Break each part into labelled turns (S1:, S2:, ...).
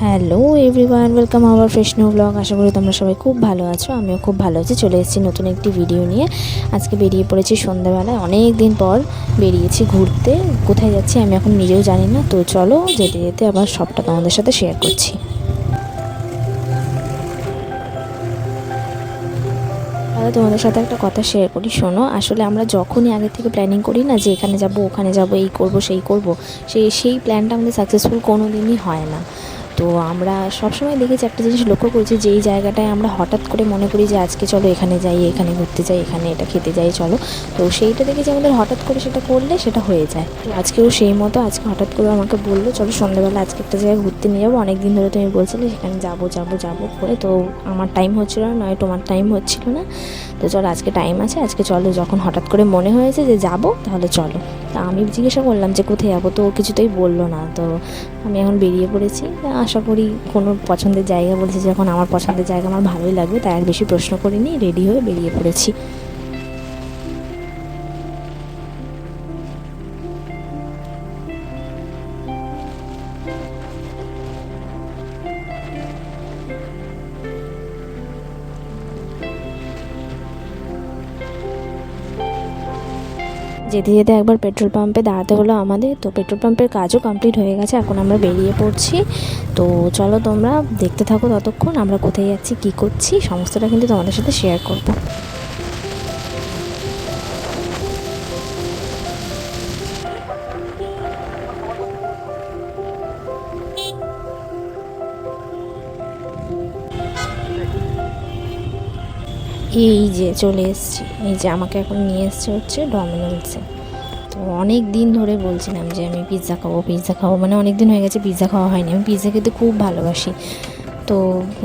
S1: Hello everyone, welcome our fresh new blog. আশা করি তোমরা সবাই খুব ভালো আছো। আমিও খুব ভালো আছি। চলে এসেছি নতুন একটি ভিডিও নিয়ে। আজকে বেরিয়ে পড়েছি সন্ধ্যাবেলায়, অনেক দিন পর বেরিয়েছি ঘুরতে। কোথায় যাচ্ছি আমি এখন নিজেও জানি না। তো চলো যেতে যেতে আবার সবটা তোমাদের সাথে শেয়ার করছি। তাহলে তোমাদের সাথে একটা কথা শেয়ার করি, শোনো। আসলে আমরা যখনই আগে থেকে প্ল্যানিং করি না যে এখানে যাব ওখানে যাব, এই করব সেই করব, সেই প্ল্যানটা আমাদের সাকসেসফুল কোনো দিনই হয় না। তো আমরা সবসময় দেখেছি, একটা জিনিস লক্ষ্য করেছি, যে এই জায়গাটায় আমরা হঠাৎ করে মনে করি যে আজকে চলো এখানে যাই, এখানে ঘুরতে যাই, এখানে এটা খেতে যাই চলো। তো সেইটা দেখেছি আমাদের হঠাৎ করে সেটা করলে সেটা হয়ে যায়। তো আজকেও সেই মতো আজকে হঠাৎ করে আমাকে বললো চলো সন্ধ্যাবেলা আজকে একটা জায়গায় ঘুরতে নিয়ে যাবো। অনেক দিন ধরে তুমি বলছিলে সেখানে যাবো যাবো যাবো করে, তো আমার টাইম হচ্ছিলো না, নয় তোমার টাইম হচ্ছিলো না। তো চলো আজকে টাইম আছে, আজকে চলো। যখন হঠাৎ করে মনে হয়েছে যে যাবো তাহলে চলো। তা আমি জিজ্ঞাসা করলাম যে কোথায় যাবো, তো ও কিছুতেই বললো না। তো আমি এখন বেরিয়ে পড়েছি। আশা করি কোনো পছন্দের জায়গা বলেছে, যখন আমার পছন্দের জায়গা আমার ভালোই লাগবে, তাই আর বেশি প্রশ্ন করিনি, রেডি হয়ে বেরিয়ে পড়েছি। যেতে যেতে একবার পেট্রোল পাম্পে দাঁড়াতে হলো আমাদের। তো পেট্রোল পাম্পের কাজও কমপ্লিট হয়ে গেছে, এখন আমরা বেরিয়ে পড়ছি। তো চলো তোমরা দেখতে থাকো ততক্ষণ আমরা কোথায় যাচ্ছি, কী করছি, সমস্তটা কিন্তু তোমাদের সাথে শেয়ার করবো। এই যে চলে এসেছি, এই যে আমাকে এখন নিয়ে এসছে হচ্ছে ডমিনোসে। তো অনেক দিন ধরে বলছিলাম যে আমি পিৎজা খাবো পিৎজা খাবো, মানে অনেক দিন হয়ে গেছে পিৎজা খাওয়া হয়নি। আমি পিৎজা খেতে খুব ভালোবাসি। তো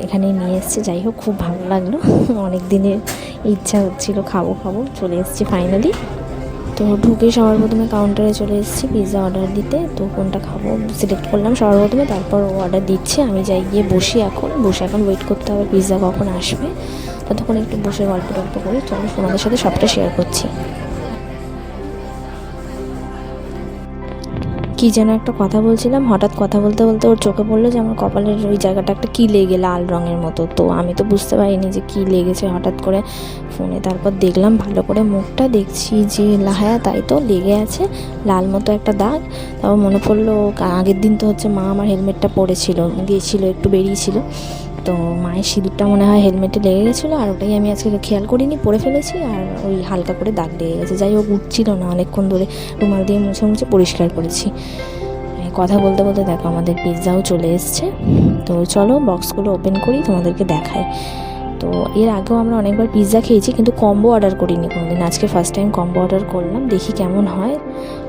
S1: এখানে নিয়ে এসছে, যাই হোক খুব ভালো লাগলো। অনেক দিনের ইচ্ছা হচ্ছিলো খাবো খাবো, চলে এসেছি ফাইনালি। তো ঢুকে সবার প্রথমে কাউন্টারে চলে এসেছি পিৎজা অর্ডার দিতে। তো কোনটা খাবো সিলেক্ট করলাম সবার প্রথমে, তারপর ও অর্ডার দিচ্ছে। আমি যাই গিয়ে বসি, এখন ওয়েট করতে হবে পিৎজা কখন আসবে। ততক্ষণ একটু বসে গল্প টল্প করি। চলো তোমাদের সাথে সবটা শেয়ার করছি। কী যেন একটা কথা বলছিলাম, হঠাৎ কথা বলতে বলতে ওর চোখে পড়লো যে আমার কপালের ওই জায়গাটা একটা কী লেগে লাল রঙের মতো। তো আমি তো বুঝতে পারিনি যে কী লেগেছে হঠাৎ করে ফোনে। তারপর দেখলাম ভালো করে মুখটা, দেখছি যে হ্যাঁ তাই তো লেগে আছে লাল মতো একটা দাগ। তারপর মনে পড়লো আগের দিন তো হচ্ছে মা আমার হেলমেটটা পরেছিল, দিয়েছিল, একটু বেরিয়েছিল। তো মায়ের সিঁদুরটা মনে হয় হেলমেটে লেগে গেছিলো, আর ওটাই আমি আজকে খেয়াল করিনি, পরে ফেলেছি। আর ওই হালকা করে দাগ লেগে গেছে। যাই হোক উঠছিল না, অনেকক্ষণ ধরে রুমাল দিয়ে মুছে মুছে পরিষ্কার করেছি। কথা বলতে বলতে দেখো আমাদের পিৎজাও চলে এসছে। তো চলো বক্সগুলো ওপেন করি, তোমাদেরকে দেখাই। তো এর আগেও আমরা অনেকবার পিৎজা খেয়েছি, কিন্তু কম্বো অর্ডার করিনি কোনোদিন। আজকে ফার্স্ট টাইম কম্বো অর্ডার করলাম, দেখি কেমন হয়।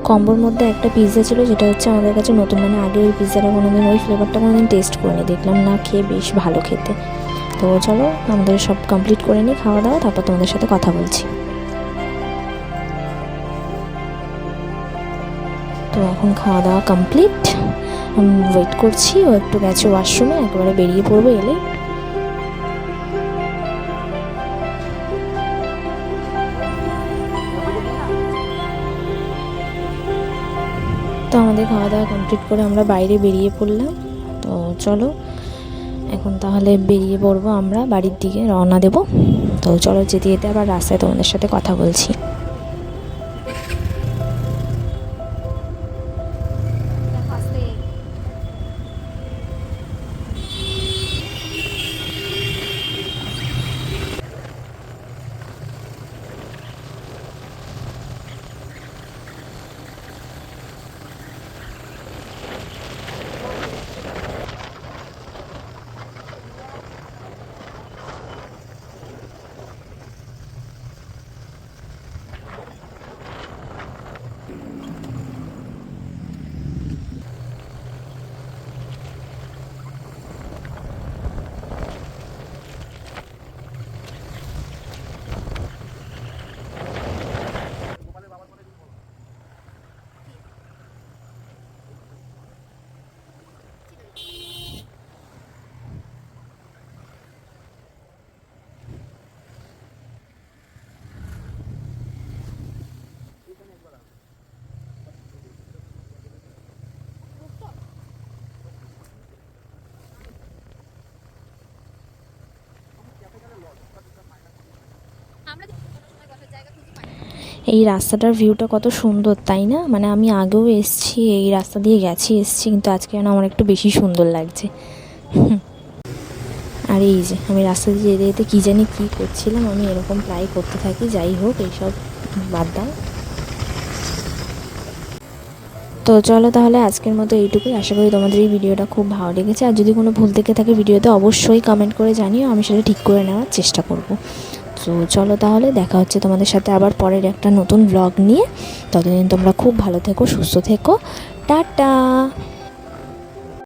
S1: কম্বোর মধ্যে একটা পিৎজা ছিল, যেটা হচ্ছে আমাদের কাছে নতুন, মানে আগে ওই পিৎজাটা কোনোদিন, ওই ফ্লেভারটা কোনোদিন টেস্ট করিনি। দেখলাম না, খেয়ে বেশ ভালো খেতে। তো চলো আমাদের সব কমপ্লিট করে নিই খাওয়া দাওয়া, তারপর তোমাদের সাথে কথা বলছি। তো এখন খাওয়া দাওয়া কমপ্লিট, আমি ওয়েট করছি। ও একটু গেছে ওয়াশরুমে, একেবারে বেরিয়ে পড়বো এলে। তো আমাদের খাওয়া দাওয়া কমপ্লিট করে আমরা বাইরে বেরিয়ে পড়লাম। তো চলো এখন তাহলে বেরিয়ে পড়বো, আমরা বাড়ির দিকে রওনা দেব। তো চলো যেতে যেতে আবার রাস্তায় তোমাদের সাথে কথা বলছি। এই রাস্তাটার ভিউটা কত সুন্দর তাই না? মানে আমি আগেও এসেছি, এই রাস্তা দিয়ে এসেছি, কিন্তু আজকে যেন আমার একটু বেশি সুন্দর লাগছে। আর এই যে আমি রাস্তা দিয়ে যেতে যেতে কী জানি কী করছিলাম, আমি এরকম প্রায় করতে থাকি। যাই হোক, এইসব বাদ দাও। তো চলো তাহলে আজকের মতো এইটুকুই। আশা করি তোমাদের এই ভিডিওটা খুব ভালো লেগেছে। আর যদি কোনো ভুল থেকে থাকে ভিডিওতে অবশ্যই কমেন্ট করে জানিও, আমি সেটা ঠিক করে নেওয়ার চেষ্টা করব। তো চলো তাহলে দেখা হচ্ছে তোমাদের সাথে আবার পরের একটা নতুন ব্লগ নিয়ে। ততদিন তোমরা খুব ভালো থেকো, সুস্থ থেকো। টাটা।